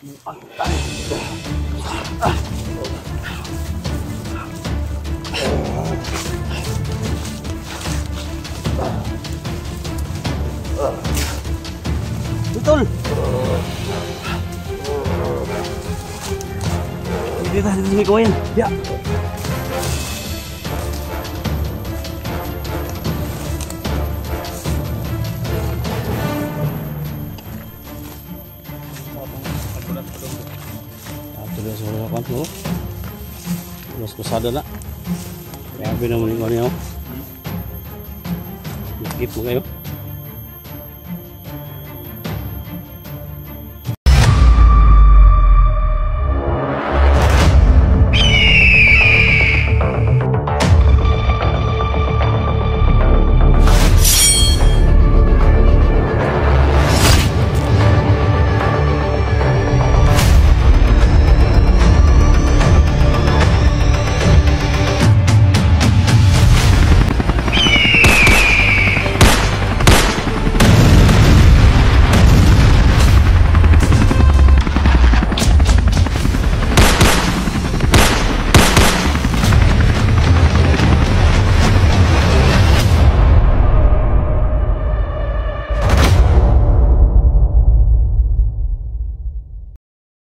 Betul. Dito tayo sa mikuin. Ya. Sudah semua kan tuh. Mas kusada na. Grabe naman yung ano yun. Skip mo kayo.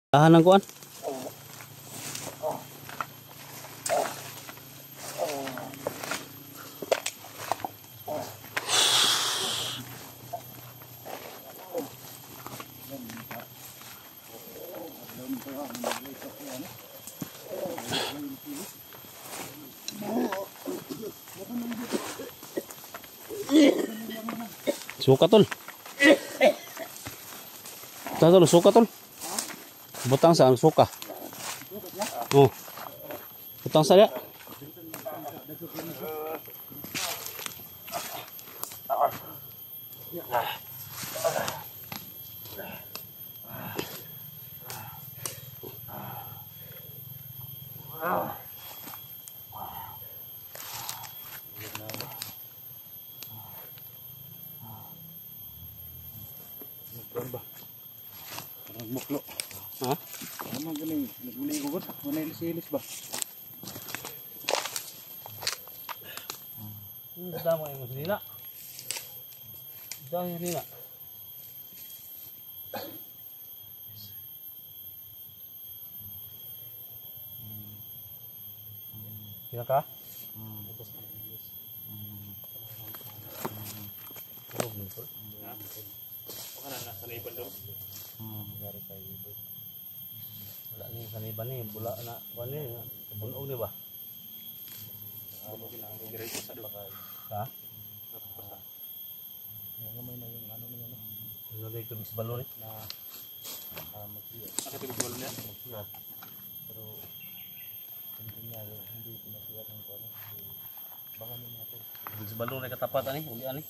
Tahan ng kuan. Suka tol. Tol, suka tol. Butang sa suka. Oh. Butang sa dia. Parang muklo. Ha? Ano gani? Naguli ko ba? Wala ilis ba? Damo yung nila. Damo yung nila. Kira ka? Saniban daw. Dari kayo ibu. Wala ni saniban ni bula na kuan ni bunog ni ba? Diretso sa dulo. Ha? Yung gamay na yung ano niya no. Ano dito bis balon ni? Na magsiya. Nakatibig balon niya. Magsiya. Pero hindi niya hindi pinasiya ng kuan. Bangan niya natin. Bis balon ni katapat ani, uli ani.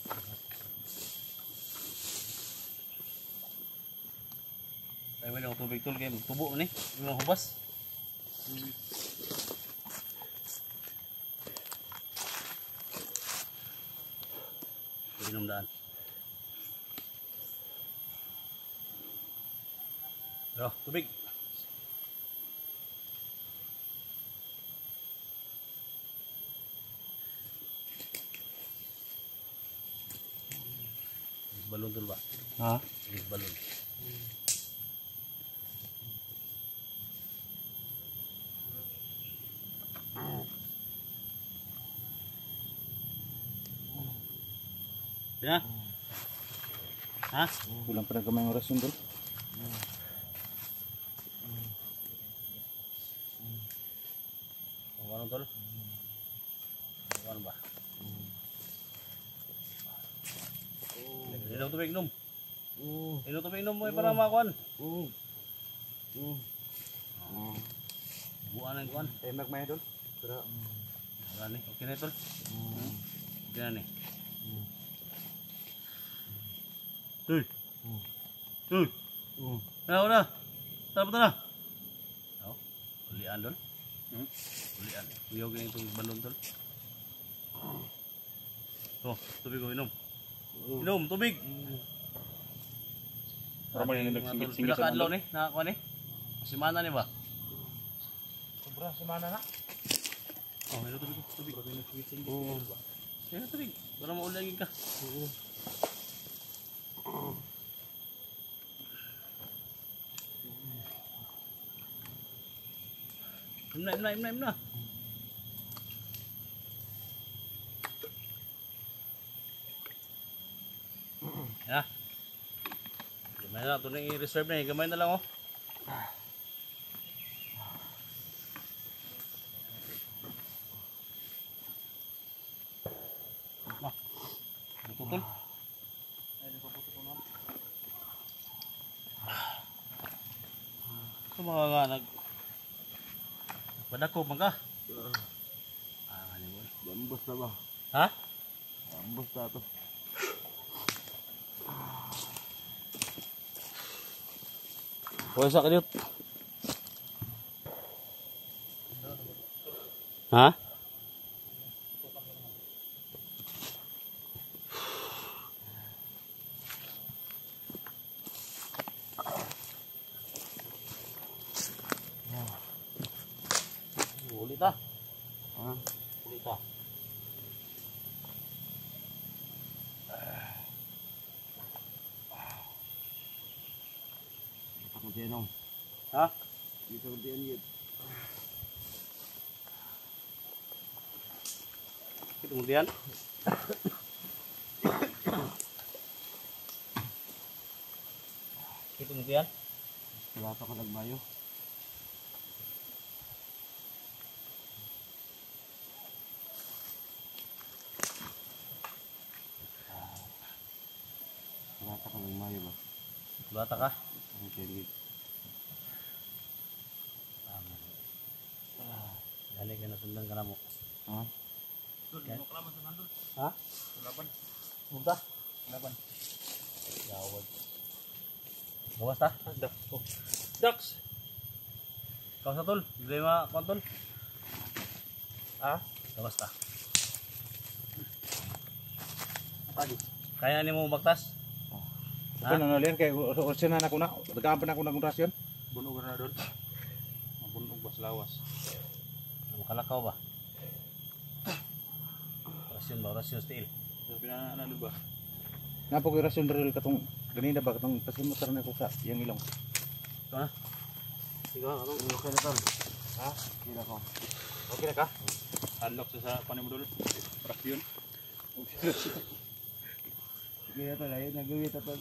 Ay may tubig tol kay tubo ni, yung hubas. Inom daan. Yo, tubig. Balon tol ba? Ha? Balon. Ya? Ha? Kulang pa kamay oras yun tol. Ano tol? Ano ba? Inom tubig inom. Inom tubig inom mo para makuan. Buwan ang kuan. Magmay tol. Pero Wala ni. Okay na tol. Okay na ni. Uy. Uy. Udah. Tara na. Oh, ulian tol. Ulian. Uyog na itong balon tol. Oh, tubig ko inom. Inom tubig. para man yung nagsingit-singit Pila ka adlaw ni? Nakakuha ni? Simana ni ba? Sobra semana na. Oh, mayroon tubig. Oo. Yan na tubig. Para maulagin ka. Oo. Imna. Ya. Gamay na. Ito na i-reserve na eh. Gamay na lang oh. Tutol. Ito mga nga padako mga. Ano mo? Bambus na ba? Ha? Bambus na to. Puwesa ka dito. Ha? Ulit ah. Ha? Ulit ah. Ako diyan. Ha? Dito diyan yun. Kemudian kemudian Wala pa ko nagmayo. Wala pa ko nagmayo ba? bata ka. Okay. Dali ka na sundan ka na mo. Ha? Ha? Mugta? Yawag. Gawas ta? Dax. Gawas ta tol? Hindi ma kontol? Ha? Gawas ta. Pagi. Kaya ni mo magtas? Ha? Ano liyan kay orsinan ako na. Nagaampan ako ng rasyon. Bunog na doon. Mabunog bas lawas. Makalakaw ba? Rasyon ba? Rasyon steel. Sabi na ano ba? Napo ko rasyon diri katong ganina ba katong pasimot na ko sa yang ilong. Ito na? Sige ka, Okay na to. Ha? Kila ko. Okay na ka? Unlock sa panimudol. Rasyon. Kaya to lain nagawit to.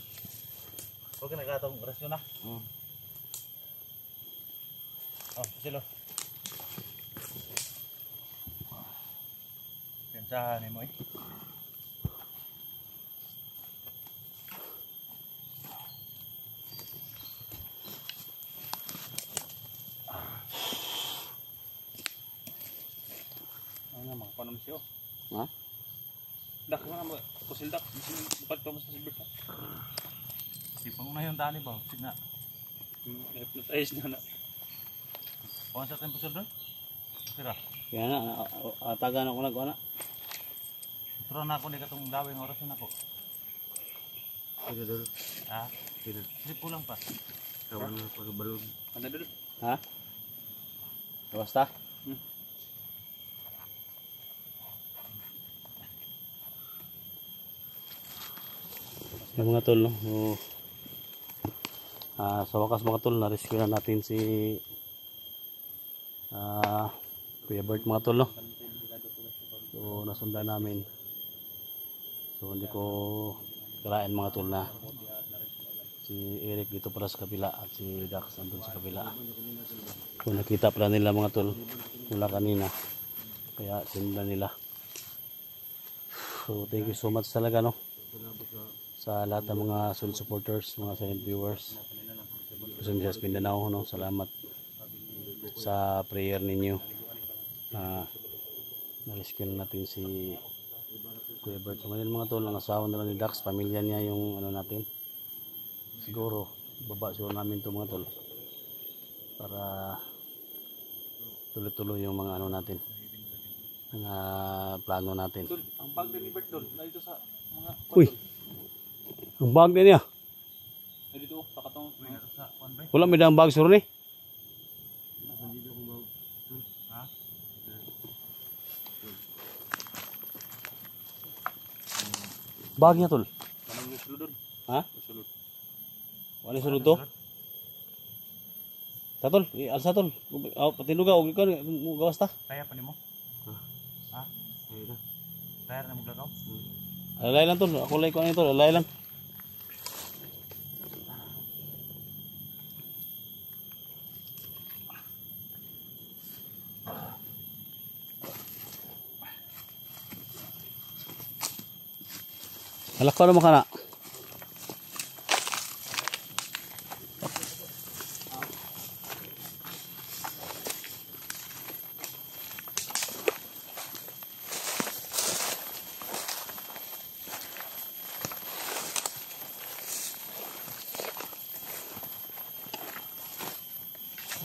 Okay na ka itong rasyon na? Oh, silo. Pensahan ni mo eh. Ano mga panom siyo? Ha? Dak mo na pusil dak. Dapat pa mo sa silver. Di pa una yung tani ba? Sige na. Hypnotize na na. Kuha sa tempo sir doon? Sira. Kaya na, atagan ako na. Turo na ako ni katong lawing oras na ako. Sige doon. Ha? Sige. Slip ko lang pa. Kawan na ako sa balon. Ano doon? Ha? Gawas ta? Yung mga tol, no? Sa wakas mga tol, na-rescue na natin si Kuya Bert mga tol, no? So nasundan namin. So hindi ko kalain mga tol na si Eric dito para sa kabila at si Dax nandun sa kabila. So nakita pala nila mga tol mula kanina, kaya sinundan nila. So thank you so much talaga, no, sa lahat ng mga solid supporters, mga silent viewers sa Visayas Mindanao, no? Salamat sa prayer ninyo. Na-rescue natin si Kuya Bert. So ngayon mga tol, ang asawa na lang ni Dax, pamilya niya yung ano natin. Siguro baba siguro namin to mga tol para tuloy-tuloy yung mga ano natin, mga plano natin. Doon, ang bag ni Bert doon. Na dito sa mga Uy, ang bag din niya. Na dito sa katong Wala may daang bag suro ni. Bagnya tol. Manang yung sulod doon. Ha? Sulod. Wala sunod to? Tatol, alsa tol. Patinuga og ikaw gawas ta. Kaya pa nimo? Ha? Kaya na maglagaw? Alay lang tol. Ako lay ko ano tol, alay lang. Alak ko naman ka na.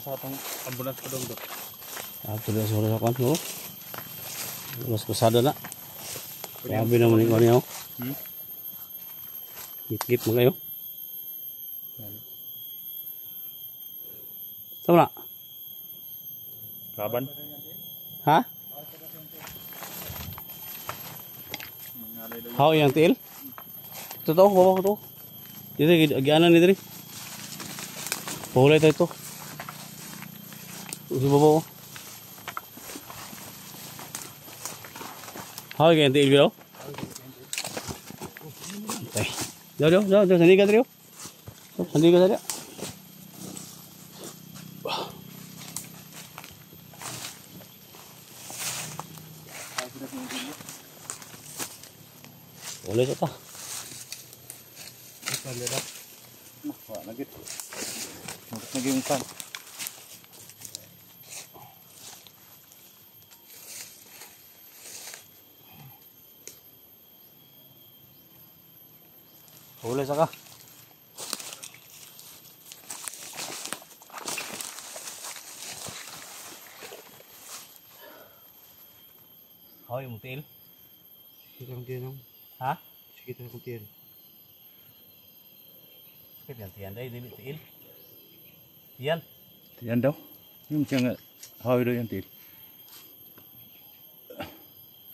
Sa atong ambulance pa doon doon. Tuloy sa kan oh. Mas kusada na. Grabe naman yung ano yun. Git-git mo kayo. Tama na. Kaban. Ha? How yang tiil? Totoo, bawa ko to. Dito, agianan ni diri. Pahulay tayo to. Sa babaw. How yang tiil biro? Okay. Jauh, sandi ka diri. Sandi ka diri. Boleh tak? Boleh dah. Wah, lagi. Lagi umpan. Boleh saka. Hoy, mutil. Kita kong tiyan. Ha? Kita kong tiyan. Sakit yan, tiyan day, dili tiil. Tiyan. Yan daw. Yung siya nga. Hawi daw yan til.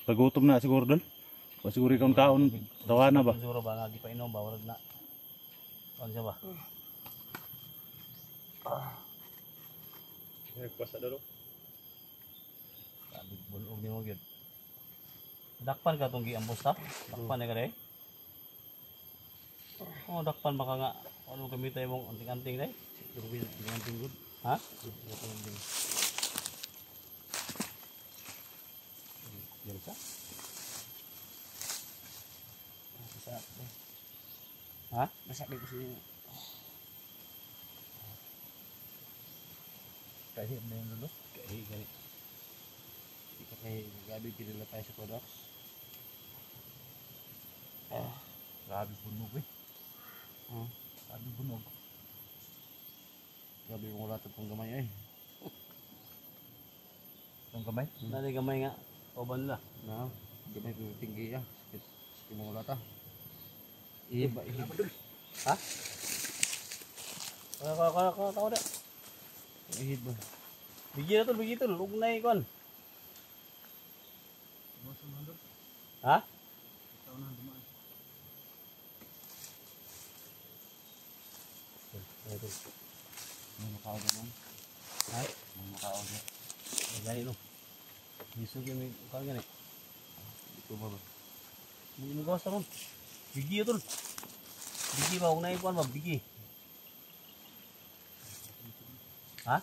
Pagutom na siguro doon. O siguro ikaw kaon. Tawa na ba? Siguro ba, lagi pa inom ba, warag na. Ano siya ba? Nagpasa daw. Sabi, bulog ni mo yun. Dakpan ka itong giambos ta? Dakpan na ka rin? Oo, dakpan baka nga. Ano gamitin mong anting-anting rin? Anting-anting good. Ha? Anting-anting. Yan ka? Ha? Masabi ko siya. Kahit na yung lulo? Kahit. Kaya gabi pinila tayo sa products. Grabe bunog eh. Grabe bunog. Grabe yung wala itong gamay eh. Itong kamay? Nari gamay nga. Pauban nila. Na, gamay ko tinggi ya. Sakit mo wala ta. Ihib. Ha? Kau dah. Ihib ba? Bigi tu. Lug na ikon. Ha? May makaon na mong. Ha? May makaon na. Gani lu. Bisu ke mi kan gani. Ito ba ba? Mo gawas ta ron. Bigi tu. Bigi ba ug na ikon ba bigi. Ha?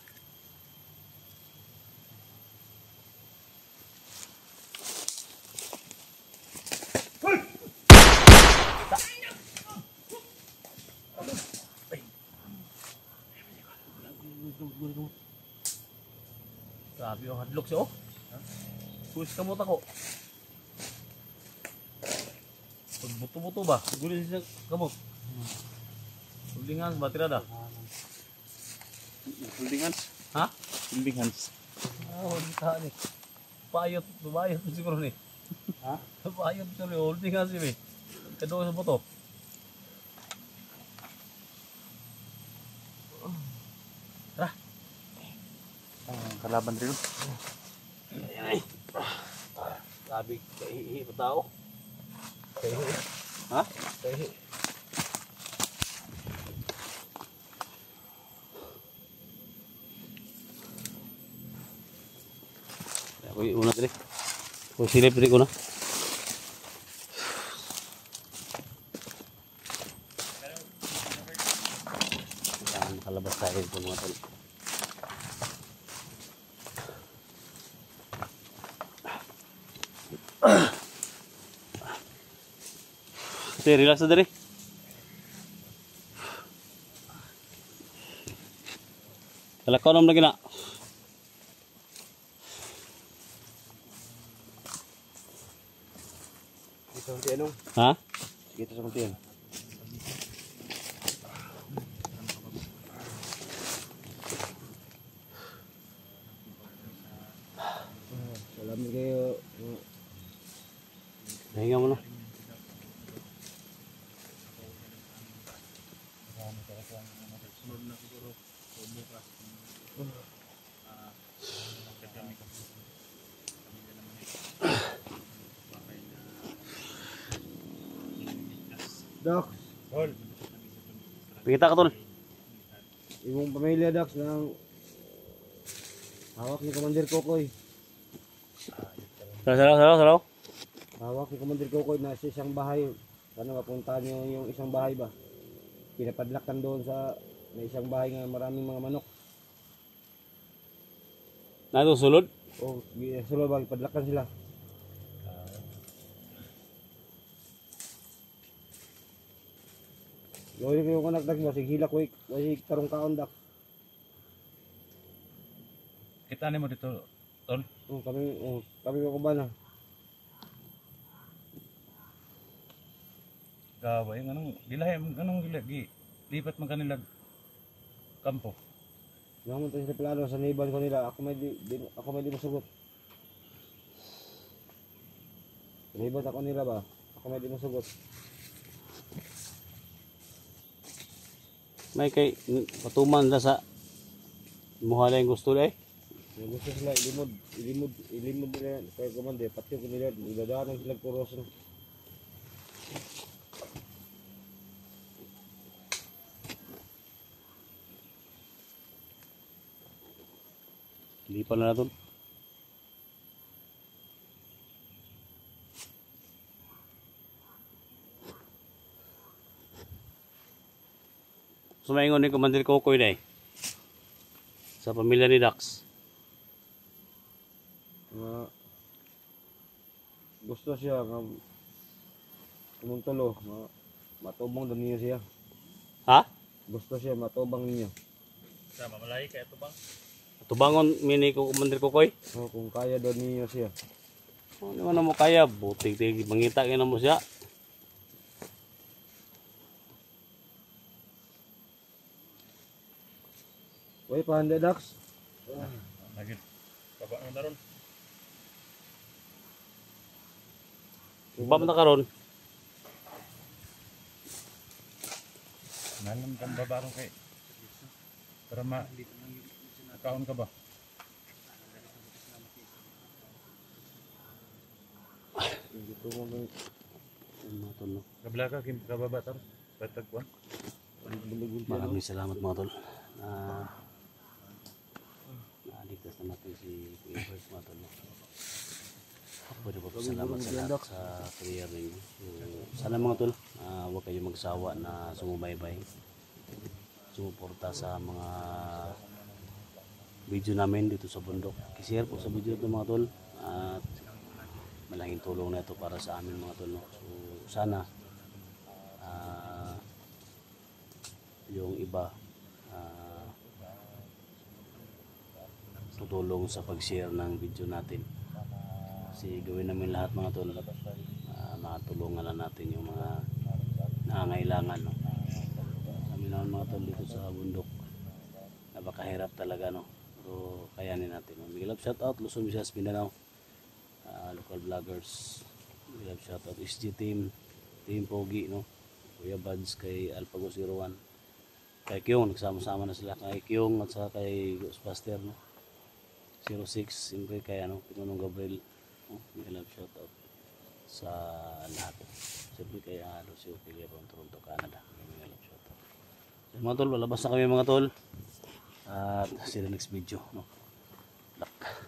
Grabe yung hadlok siya oh. Kulis ka mo tako. Buto-buto ba? Gulis siya kamot. Tulingan ba tirada? Holding hands. Ha? Holding hands. Holding ka ni. Bayot siguro ni. Ha? Bayot siguro holding nga si me. Kado sa buto. Tara. Kalaban rin. Ay. Sabi kahihi pa tao. Kahihi. Ha? Tahi. Ako yung una dali. Kung silip dali ko na. Kailangan makalabas tayo dito mga tol. Sige, relax na dali. Kalakaw naman lagi na. Ito ang tiyan. Ha? Sige, ito sa tiyan. Salamat kayo. Nahinga mo na. Dax, Pikita ka tol. imong pamilya Dax ng hawak ni Commander Kokoy. Salaw. Hawak ni Commander Kokoy na sa isang bahay. Sana mapuntahan niyo yung isang bahay ba? Pinapadlakan doon sa may isang bahay nga maraming mga manok. Nato sulod. O sulod ba, ipadlakan sila. Gawin ko yung anak Dax mo, sige hilak ko karong kaon Dax. Kita ni mo dito, tol. Kami ko ba na? Gaway, anong gilahe, anong gilagi. Lipat man kanila kampo. Naman tayo sa plano sa neighbor ko nila, ako may di masugot. Neighbor ako nila ba? Ako may di masugot. May kay patuman na sa muhala yung gusto eh. Yung gusto sila ilimod nila kaya Commander, pati ko nila, idadaanan sila kuros. Hindi pa na natin. Sumaingon ni Commander Kokoy na sa pamilya ni Dax. Gusto siya nga tulo, matubang daw niyo siya. Ha? Gusto siya matubang niyo. Sa mamalay kay ito bang? Tubangon mini ko Commander Kokoy. So, kung kaya daw niyo siya. Ano naman mo kaya? Buting-ting mangita ka na mo siya. Uy, pahanda Dax. Lagi. Baba mo daron. Baba na karon. Nalam kan baba ron kay. Para kaon ka ba? Dito mo may Kabla ka kim kababa tar. Patag ko. bulog-bulog. Maraming salamat mga tol. Naaligtas na natin si Kuya Bert mga tol. Pwede po salamat sa lahat sa prayer ninyo. So, sana mga tol, huwag kayo magsawa na sumubaybay. Sumuporta sa mga video namin dito sa bundok. Share po sa video ito mga tol. At malaking tulong na ito para sa amin mga tol. So sana yung iba tutulong sa pag-share ng video natin. Kasi gawin namin lahat mga tol. Makatulungan na natin yung mga nangangailangan. No? Kami naman mga tol dito sa bundok. Napakahirap talaga no. Pero kayanin natin. Big love shout out Luzon, Visayas, Mindanao. Local vloggers. Big love shout out SG Team, Team Pogi no. Kuya Buds kay Alpago 01. Kay Kyong, nagsama-sama na sila kay Kyong at saka kay Ghostbuster no. 06, siyempre kay ano, Pinunong Gabriel. Oh, big love shout out. sa lahat. Siyempre kay Lucio Figueroa, Toronto, Canada. So, mga tol, lalabas na kami mga tol. At see you next video. No? Lock.